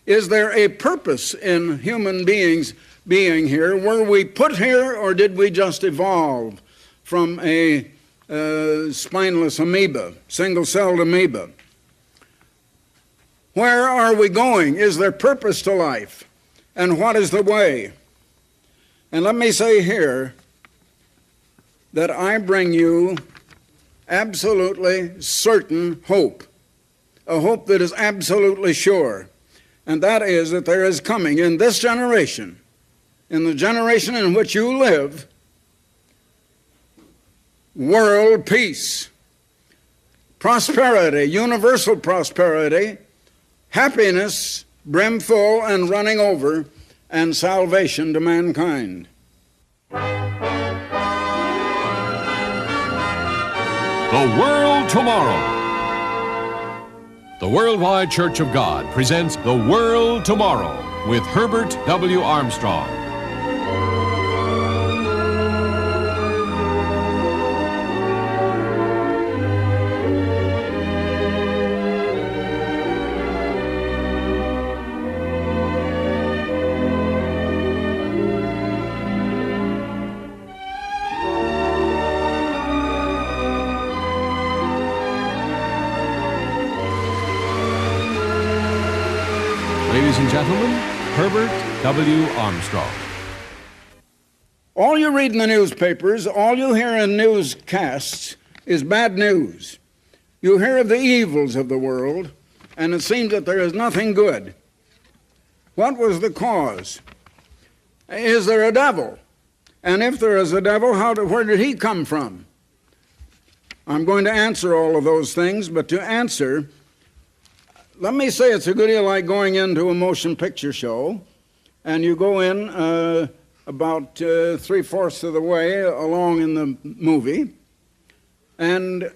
Is there a purpose in human beings being here? Were we put here, or did we just evolve from a spineless amoeba, single-celled amoeba? Where are we going? Is there purpose to life? And what is the way? And let me say here that I bring you absolutely certain hope, a hope that is absolutely sure, and that is that there is coming in this generation, in the generation in which you live, world peace, prosperity, universal prosperity, happiness, brimful and running over, and salvation to mankind. The World Tomorrow. The Worldwide Church of God presents The World Tomorrow with Herbert W. Armstrong. Ladies and gentlemen, Herbert W. Armstrong. All you read in the newspapers, all you hear in newscasts is bad news. You hear of the evils of the world, and it seems that there is nothing good. What was the cause? Is there a devil? And if there is a devil, where did he come from? I'm going to answer all of those things, but to answer, let me say it's a good deal like going into a motion picture show, and you go in about 3/4 of the way along in the movie, and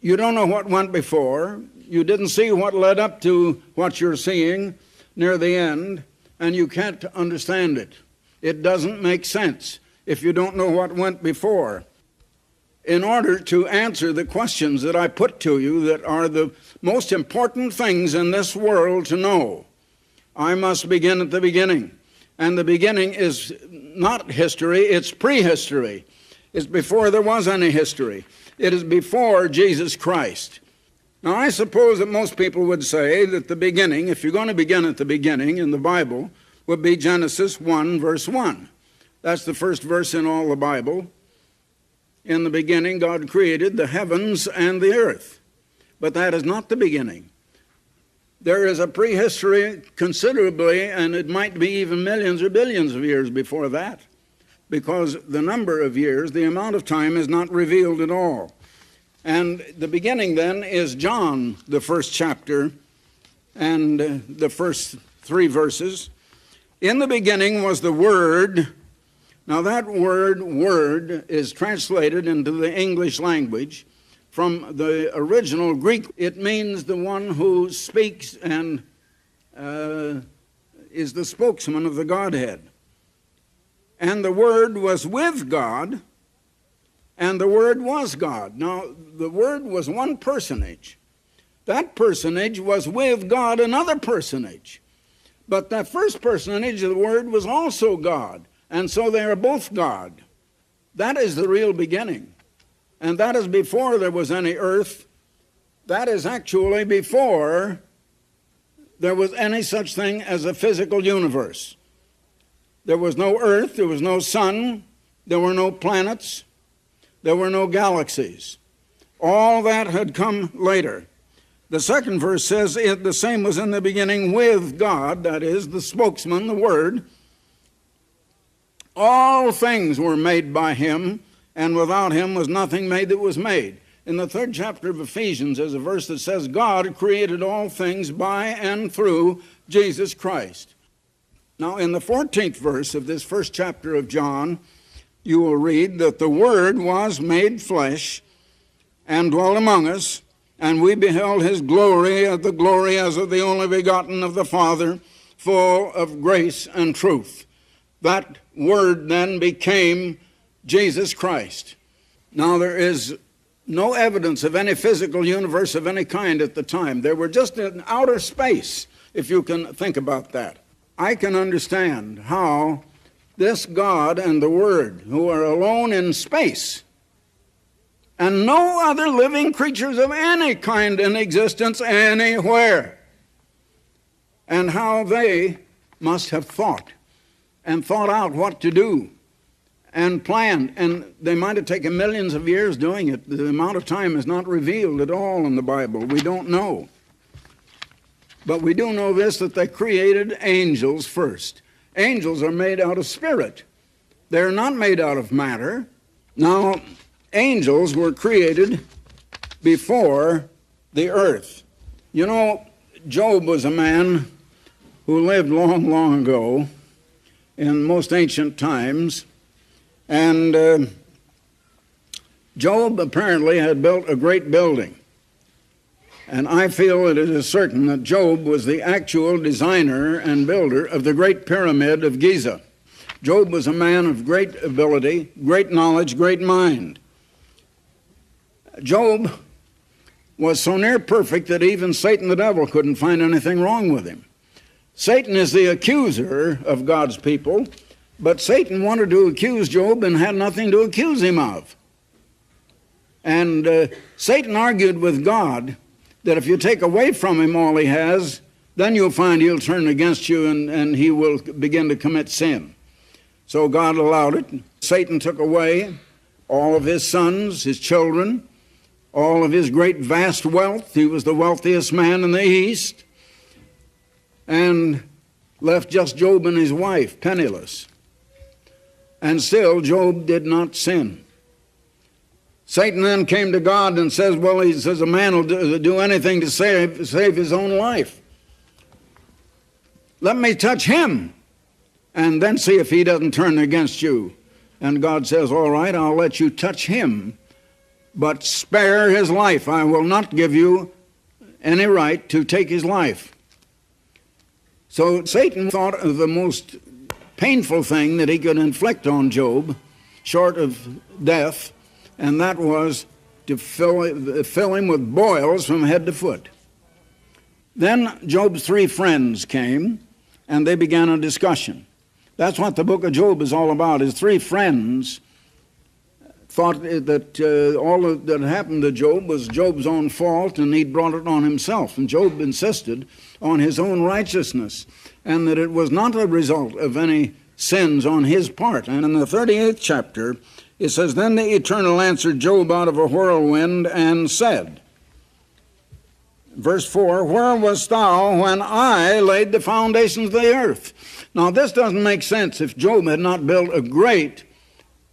you don't know what went before. You didn't see what led up to what you're seeing near the end, and you can't understand it. It doesn't make sense if you don't know what went before. In order to answer the questions that I put to you that are the most important things in this world to know, I must begin at the beginning. And the beginning is not history, it's prehistory. It's before there was any history. It is before Jesus Christ. Now, I suppose that most people would say that the beginning, if you're going to begin at the beginning in the Bible, would be Genesis 1, verse 1. That's the first verse in all the Bible. In the beginning, God created the heavens and the earth. But that is not the beginning. There is a prehistory considerably, and it might be even millions or billions of years before that, because the number of years, the amount of time, is not revealed at all. And the beginning then is John, the first chapter, and the first 3 verses. In the beginning was the Word. Now that word is translated into the English language from the original Greek. It means the one who speaks and is the spokesman of the Godhead. And the Word was with God, and the Word was God. Now, the Word was one personage. That personage was with God, another personage. But that first personage of the Word was also God. And so they are both God. That is the real beginning. And that is before there was any earth. That is actually before there was any such thing as a physical universe. There was no earth, there was no sun, there were no planets, there were no galaxies. All that had come later. The second verse says, the same was in the beginning with God, that is, the spokesman, the Word. All things were made by him, and without him was nothing made that was made. In the 3rd chapter of Ephesians, there's a verse that says, God created all things by and through Jesus Christ. Now, in the 14th verse of this first chapter of John, you will read that the Word was made flesh and dwelt among us, and we beheld his glory, the glory as of the only begotten of the Father, full of grace and truth. That Word then became Jesus Christ. Now, there is no evidence of any physical universe of any kind at the time. They were just in outer space. if you can think about that. I can understand how this God and the Word, who are alone in space, and no other living creatures of any kind in existence anywhere, and how they must have thought out what to do and planned. And they might have taken millions of years doing it. The amount of time is not revealed at all in the Bible. We don't know. But we do know this, that they created angels first. Angels are made out of spirit. They're not made out of matter. Now, angels were created before the earth. You know, Job was a man who lived long, long ago in most ancient times. And Job apparently had built a great building. And I feel that it is certain that Job was the actual designer and builder of the Great Pyramid of Giza. Job was a man of great ability, great knowledge, great mind. Job was so near perfect that even Satan the devil couldn't find anything wrong with him. Satan is the accuser of God's people, but Satan wanted to accuse Job and had nothing to accuse him of. And Satan argued with God that if you take away from him all he has, then you'll find he'll turn against you and he will begin to commit sin. So God allowed it. Satan took away all of his sons, his children, all of his great vast wealth. He was the wealthiest man in the East, and left just Job and his wife penniless. And still Job did not sin. Satan then came to God and says, well, he says a man will do anything to save his own life. Let me touch him and then see if he doesn't turn against you. And God says, all right, I'll let you touch him, but spare his life. I will not give you any right to take his life. So Satan thought of the most painful thing that he could inflict on Job, short of death, and that was to fill him with boils from head to foot. Then Job's three friends came, and they began a discussion. That's what the book of Job is all about. His three friends thought that all that happened to Job was Job's own fault, and he'd brought it on himself. And Job insisted on his own righteousness, and that it was not a result of any sins on his part. And in the 38th chapter, it says, then the Eternal answered Job out of a whirlwind and said, verse 4, where wast thou when I laid the foundations of the earth? Now this doesn't make sense if Job had not built a great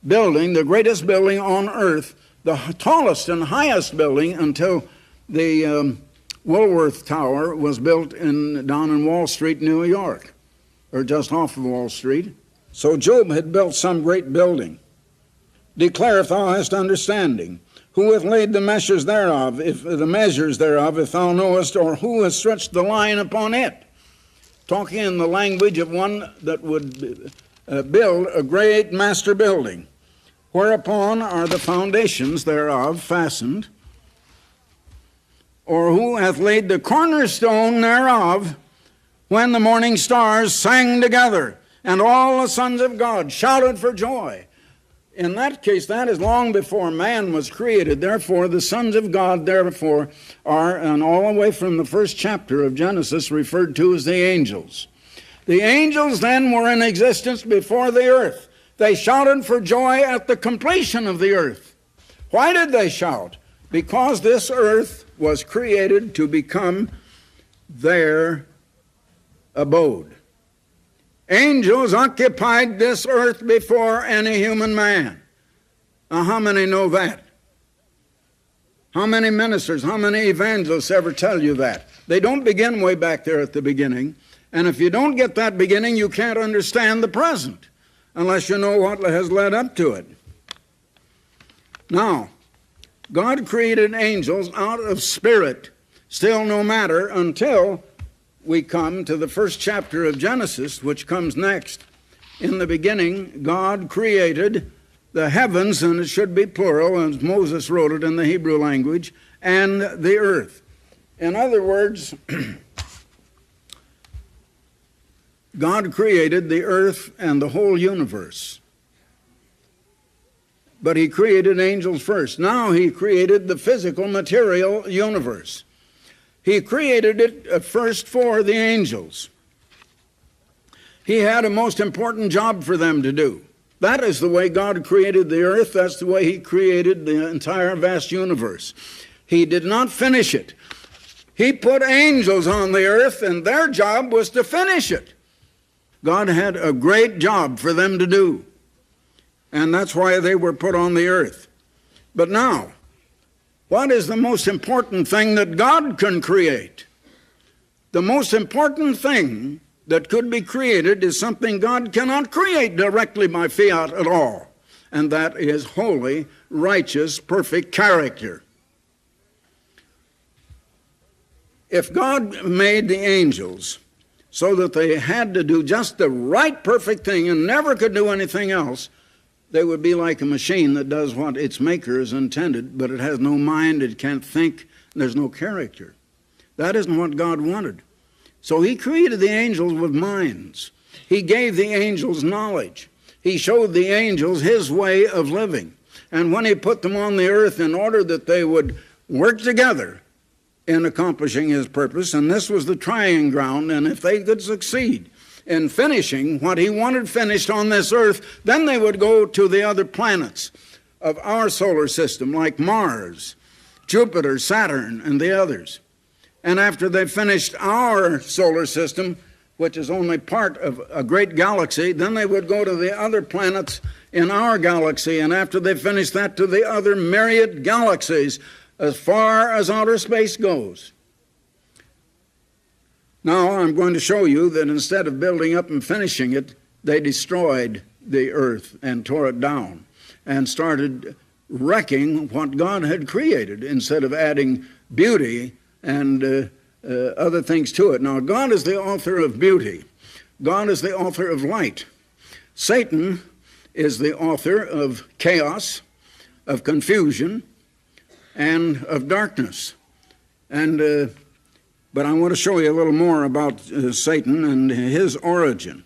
building, the greatest building on earth, the tallest and highest building until the Woolworth Tower was built down in Wall Street, New York, or just off of Wall Street. So Job had built some great building. Declare if thou hast understanding. Who hath laid the measures thereof, if thou knowest, or who hath stretched the line upon it? Talking in the language of one that would build a great master building. Whereupon are the foundations thereof fastened? Or who hath laid the cornerstone thereof, when the morning stars sang together, and all the sons of God shouted for joy? In that case, that is long before man was created. Therefore, the sons of God, therefore, are, and all the way from the first chapter of Genesis, referred to as the angels. The angels then were in existence before the earth. They shouted for joy at the completion of the earth. Why did they shout? Because this earth was created to become their abode. Angels occupied this earth before any human man. Now, how many know that? How many ministers, how many evangelists ever tell you that? They don't begin way back there at the beginning. And if you don't get that beginning, you can't understand the present unless you know what has led up to it. Now, God created angels out of spirit, still no matter, until we come to the first chapter of Genesis, which comes next. In the beginning, God created the heavens, and it should be plural, as Moses wrote it in the Hebrew language, and the earth. In other words, God created the earth and the whole universe. But he created angels first. Now he created the physical, material universe. He created it first for the angels. He had a most important job for them to do. That is the way God created the earth. That's the way he created the entire vast universe. He did not finish it. He put angels on the earth, and their job was to finish it. God had a great job for them to do, and that's why they were put on the earth. But now, what is the most important thing that God can create? The most important thing that could be created is something God cannot create directly by fiat at all, and that is holy, righteous, perfect character. If God made the angels so that they had to do just the right perfect thing and never could do anything else, they would be like a machine that does what its maker has intended, but it has no mind, it can't think, there's no character. That isn't what God wanted. So he created the angels with minds. He gave the angels knowledge. He showed the angels his way of living. And when he put them on the earth in order that they would work together in accomplishing his purpose, and this was the trying ground, and if they could succeed in finishing what he wanted finished on this earth, then they would go to the other planets of our solar system, like Mars, Jupiter, Saturn, and the others. And after they finished our solar system, which is only part of a great galaxy, then they would go to the other planets in our galaxy, and after they finished that, to the other myriad galaxies as far as outer space goes. Now I'm going to show you that instead of building up and finishing it, they destroyed the earth and tore it down and started wrecking what God had created instead of adding beauty and other things to it. Now, God is the author of beauty. God is the author of light. Satan is the author of chaos, of confusion, and of darkness. But I want to show you a little more about Satan and his origin.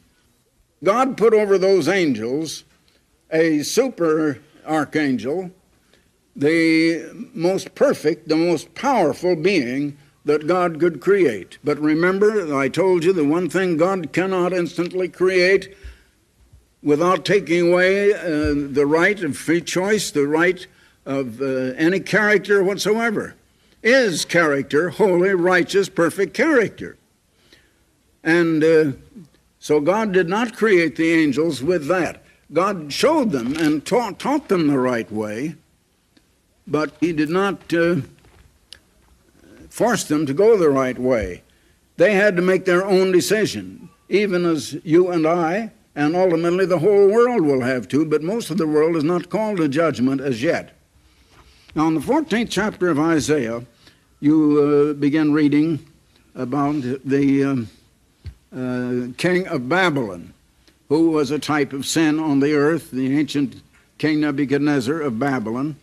God put over those angels a super archangel, the most perfect, the most powerful being that God could create. But remember, I told you the one thing God cannot instantly create without taking away the right of free choice, the right of any character whatsoever, is character, holy, righteous, perfect character. And so God did not create the angels with that. God showed them and taught them the right way, but he did not force them to go the right way. They had to make their own decision, even as you and I, and ultimately the whole world will have to, but most of the world is not called to judgment as yet. Now, in the 14th chapter of Isaiah, you begin reading about the king of Babylon, who was a type of sin on the earth, the ancient King Nebuchadnezzar of Babylon.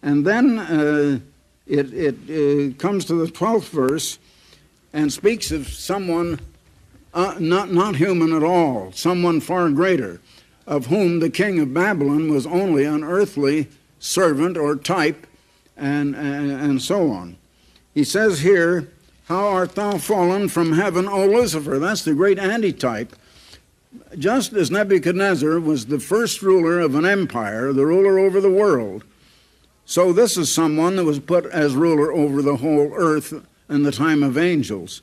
And then it comes to the 12th verse and speaks of someone not human at all, someone far greater, of whom the king of Babylon was only an earthly servant or type, and so on. He says here, "How art thou fallen from heaven, O Lucifer?" That's the great antitype. Just as Nebuchadnezzar was the first ruler of an empire, the ruler over the world, so this is someone that was put as ruler over the whole earth in the time of angels.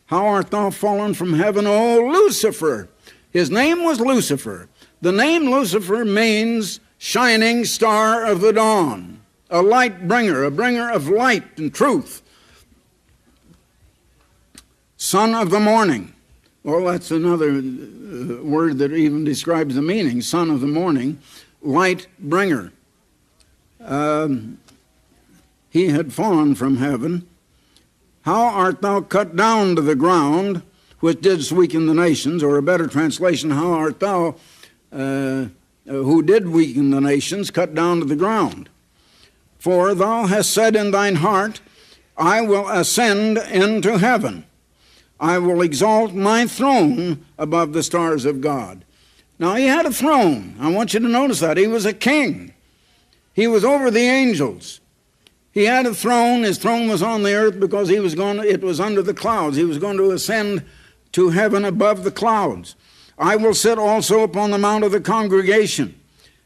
"How art thou fallen from heaven, O Lucifer?" His name was Lucifer. The name Lucifer means shining star of the dawn, a light bringer, a bringer of light and truth. Son of the morning. Well, that's another word that even describes the meaning. Son of the morning, light bringer. He had fallen from heaven. "How art thou cut down to the ground, which didst weaken the nations?" Or a better translation, "How art thou, who did weaken the nations, cut down to the ground? For thou hast said in thine heart, I will ascend into heaven. I will exalt my throne above the stars of God. Now, he had a throne. I want you to notice that. He was a king. He was over the angels. He had a throne. His throne was on the earth because it was under the clouds. He was going to ascend to heaven above the clouds. I will sit also upon the mount of the congregation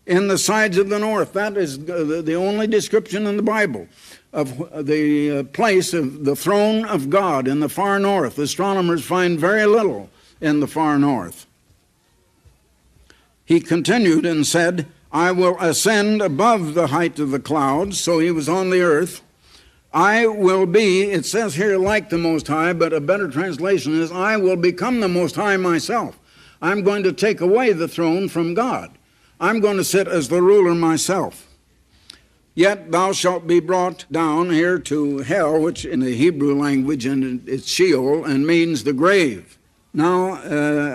in the sides of the north. That is the only description in the Bible of the place of the throne of God in the far north. Astronomers find very little in the far north. He continued and said, I will ascend above the height of the clouds. So he was on the earth. I will be, it says here, like the Most High, but a better translation is, I will become the Most High myself. I'm going to take away the throne from God. I'm going to sit as the ruler myself. Yet thou shalt be brought down here to hell, which in the Hebrew language and it's Sheol, and means the grave. Now,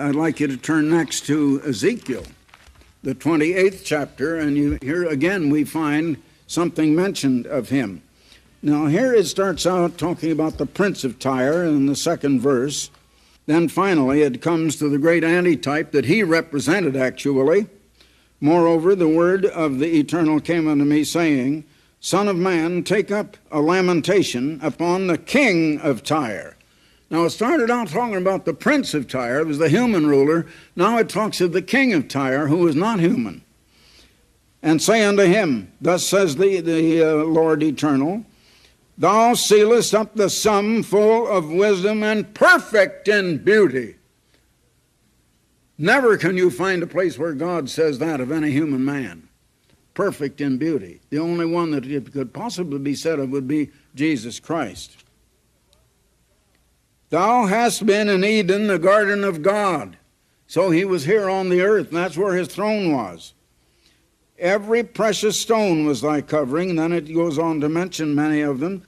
I'd like you to turn next to Ezekiel, the 28th chapter, and here again we find something mentioned of him. Now, here it starts out talking about the prince of Tyre in the second verse. Then finally it comes to the great antitype that he represented actually. Moreover, the word of the Eternal came unto me, saying, Son of man, take up a lamentation upon the king of Tyre. Now, it started out talking about the prince of Tyre. It was the human ruler. Now it talks of the king of Tyre, who is not human. And say unto him, Thus says the Lord Eternal, Thou sealest up the sum full of wisdom and perfect in beauty. Never can you find a place where God says that of any human man. Perfect in beauty. The only one that it could possibly be said of would be Jesus Christ. Thou hast been in Eden, the garden of God. So he was here on the earth, and that's where his throne was. Every precious stone was thy covering. And then it goes on to mention many of them.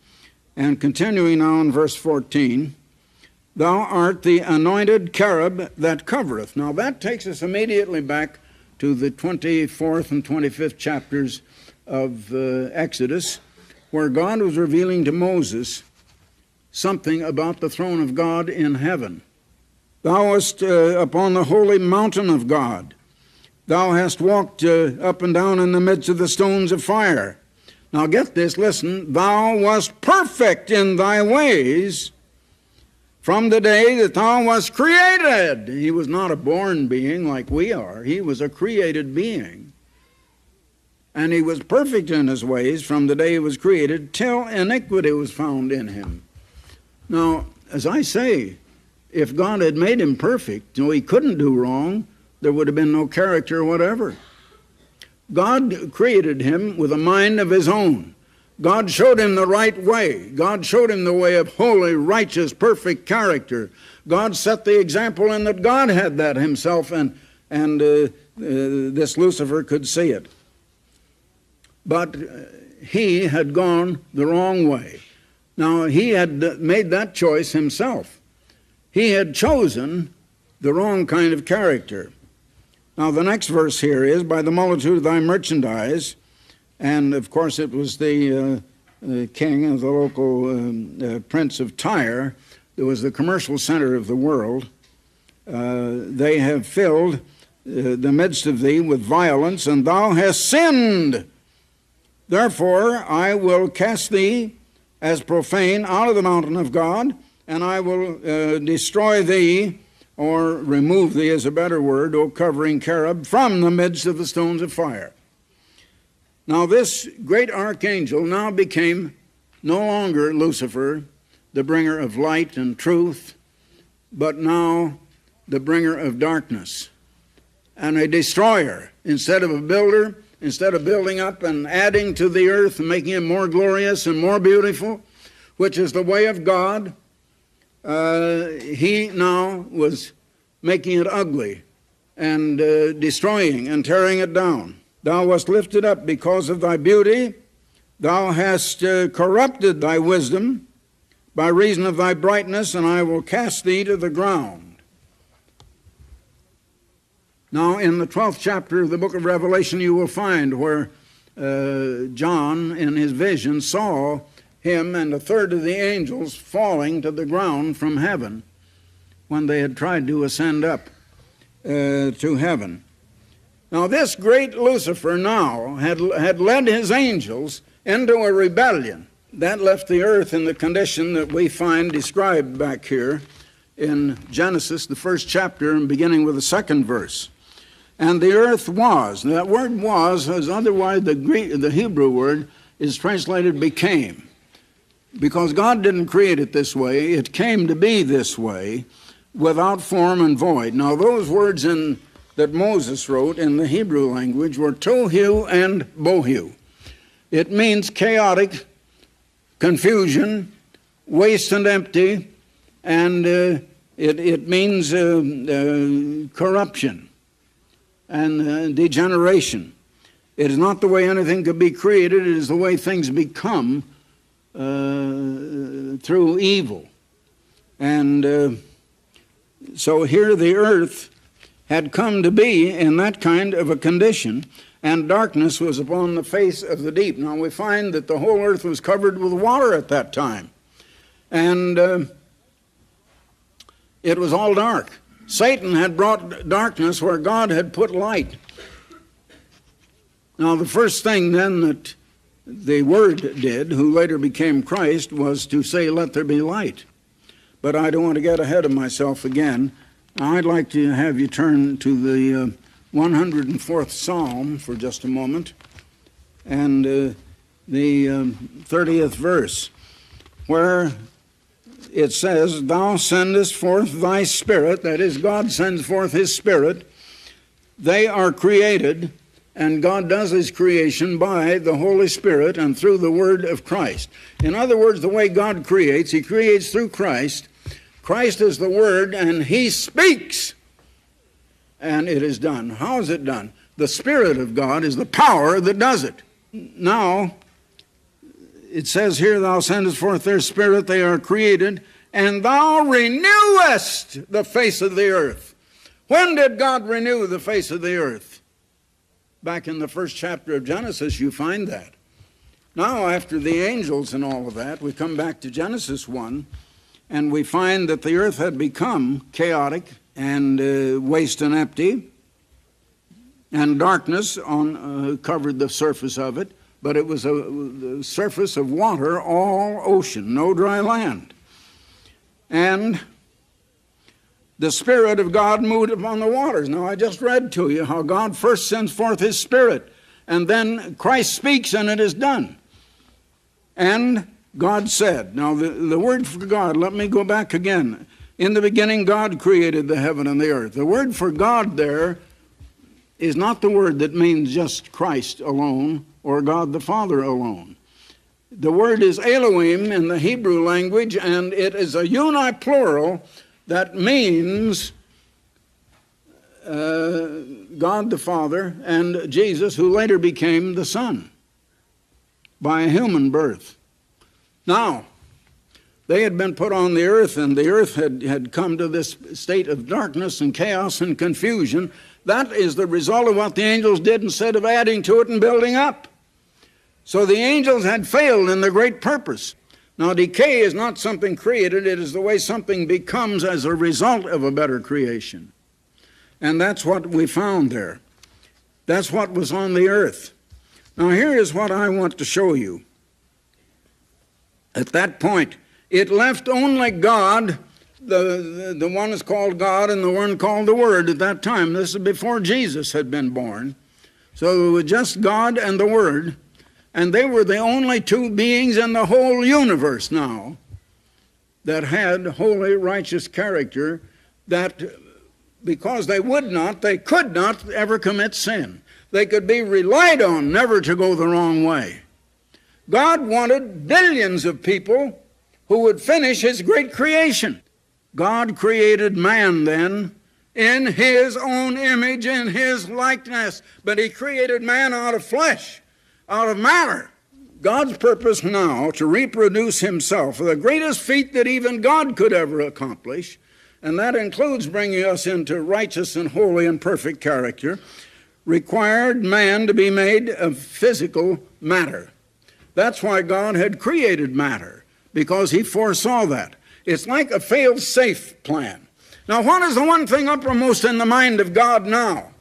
And continuing now in verse 14, Thou art the anointed cherub that covereth. Now that takes us immediately back to the 24th and 25th chapters of Exodus, where God was revealing to Moses something about the throne of God in heaven. Thou wast upon the holy mountain of God. Thou hast walked up and down in the midst of the stones of fire. Now get this, listen. Thou wast perfect in thy ways from the day that thou wast created. He was not a born being like we are. He was a created being. And he was perfect in his ways from the day he was created till iniquity was found in him. Now, as I say, if God had made him perfect, so he couldn't do wrong, there would have been no character whatever. God created him with a mind of his own. God showed him the right way. God showed him the way of holy, righteous, perfect character. God set the example in that God had that himself, and this Lucifer could see it. But he had gone the wrong way. Now, he had made that choice himself. He had chosen the wrong kind of character. Now, the next verse here is, By the multitude of thy merchandise, and of course it was the king of the local prince of Tyre, that was the commercial center of the world. They have filled the midst of thee with violence, and thou hast sinned. Therefore I will cast thee as profane out of the mountain of God, and I will destroy thee, or remove thee is a better word, O covering cherub, from the midst of the stones of fire. Now this great archangel now became no longer Lucifer, the bringer of light and truth, but now the bringer of darkness and a destroyer. Instead of a builder, instead of building up and adding to the earth and making it more glorious and more beautiful, which is the way of God, he now was making it ugly and destroying and tearing it down. Thou wast lifted up because of thy beauty. Thou hast corrupted thy wisdom by reason of thy brightness, and I will cast thee to the ground. Now, in the 12th chapter of the book of Revelation, you will find where John, in his vision, saw him and a third of the angels falling to the ground from heaven. when they had tried to ascend up to heaven. Now this great Lucifer now had led his angels into a rebellion. That left the earth in the condition that we find described back here in Genesis, the first chapter, and beginning with the second verse. And the earth was. That word was, as otherwise the Hebrew word is translated became. Because God didn't create it this way, it came to be this way, without form and void. Now those words that Moses wrote in the Hebrew language were tohu and bohu. It means chaotic, confusion, waste and empty, and it means corruption and degeneration. It is not the way anything could be created, it is the way things become through evil. And so here the earth had come to be in that kind of a condition, and darkness was upon the face of the deep. Now we find that the whole earth was covered with water at that time, and it was all dark. Satan had brought darkness where God had put light. Now the first thing then that the Word did, who later became Christ, was to say, "Let there be light." But I don't want to get ahead of myself again. I'd like to have you turn to the 104th Psalm for just a moment, and the 30th verse, where it says, "Thou sendest forth thy Spirit," that is, God sends forth His Spirit. They are created, and God does His creation by the Holy Spirit and through the Word of Christ. In other words, the way God creates, He creates through Christ. Christ is the Word, and He speaks, and it is done. How is it done? The Spirit of God is the power that does it. Now, it says here, "Thou sendest forth their Spirit, they are created, and Thou renewest the face of the earth." When did God renew the face of the earth? Back in the first chapter of Genesis, you find that. Now, after the angels and all of that, we come back to Genesis 1, and we find that the earth had become chaotic and waste and empty, and darkness covered the surface of it, but it was the surface of water, all ocean, no dry land. And the Spirit of God moved upon the waters. Now, I just read to you how God first sends forth His Spirit, and then Christ speaks, and it is done. And God said, now the word for God, let me go back again. In the beginning, God created the heaven and the earth. The word for God there is not the word that means just Christ alone or God the Father alone. The word is Elohim in the Hebrew language, and it is a uniplural that means God the Father and Jesus, who later became the Son by a human birth. Now, they had been put on the earth, and the earth had come to this state of darkness and chaos and confusion. That is the result of what the angels did instead of adding to it and building up. So the angels had failed in their great purpose. Now, decay is not something created. It is the way something becomes as a result of a better creation. And that's what we found there. That's what was on the earth. Now, here is what I want to show you. At that point, it left only God, the one is called God and the one called the Word at that time. This is before Jesus had been born. So it was just God and the Word, and they were the only two beings in the whole universe now that had holy, righteous character, that because they could not ever commit sin. They could be relied on never to go the wrong way. God wanted billions of people who would finish His great creation. God created man then in His own image, in His likeness, but He created man out of flesh, out of matter. God's purpose now to reproduce Himself, the greatest feat that even God could ever accomplish, and that includes bringing us into righteous and holy and perfect character, required man to be made of physical matter. That's why God had created matter, because He foresaw that. It's like a fail-safe plan. Now, what is the one thing uppermost in the mind of God now?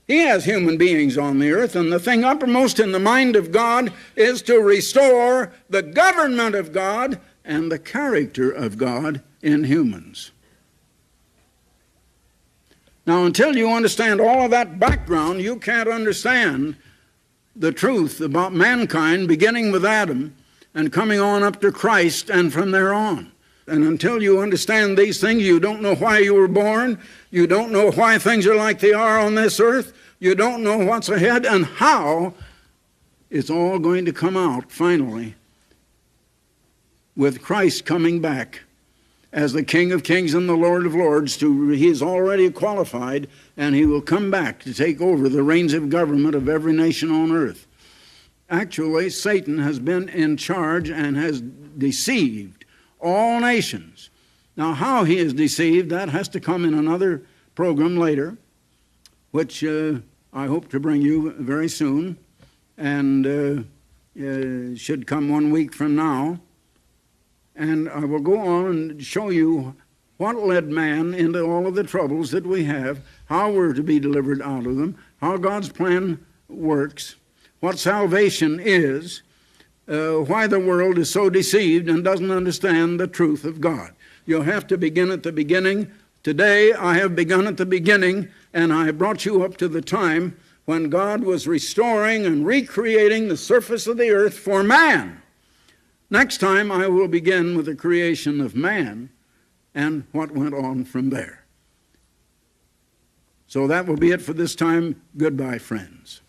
He has human beings on the earth, and the thing uppermost in the mind of God is to restore the government of God and the character of God in humans. Now, until you understand all of that background, you can't understand the truth about mankind, beginning with Adam and coming on up to Christ and from there on. And until you understand these things, you don't know why you were born. You don't know why things are like they are on this earth. You don't know what's ahead and how it's all going to come out finally with Christ coming back as the King of Kings and the Lord of Lords. He is already qualified, and he will come back to take over the reins of government of every nation on earth. Actually, Satan has been in charge and has deceived all nations. Now, how he is deceived, that has to come in another program later, which I hope to bring you very soon, and should come 1 week from now. And I will go on and show you what led man into all of the troubles that we have, how we're to be delivered out of them, how God's plan works, what salvation is, why the world is so deceived and doesn't understand the truth of God. You'll have to begin at the beginning. Today I have begun at the beginning, and I have brought you up to the time when God was restoring and recreating the surface of the earth for man. Next time I will begin with the creation of man and what went on from there. So that will be it for this time. Goodbye, friends.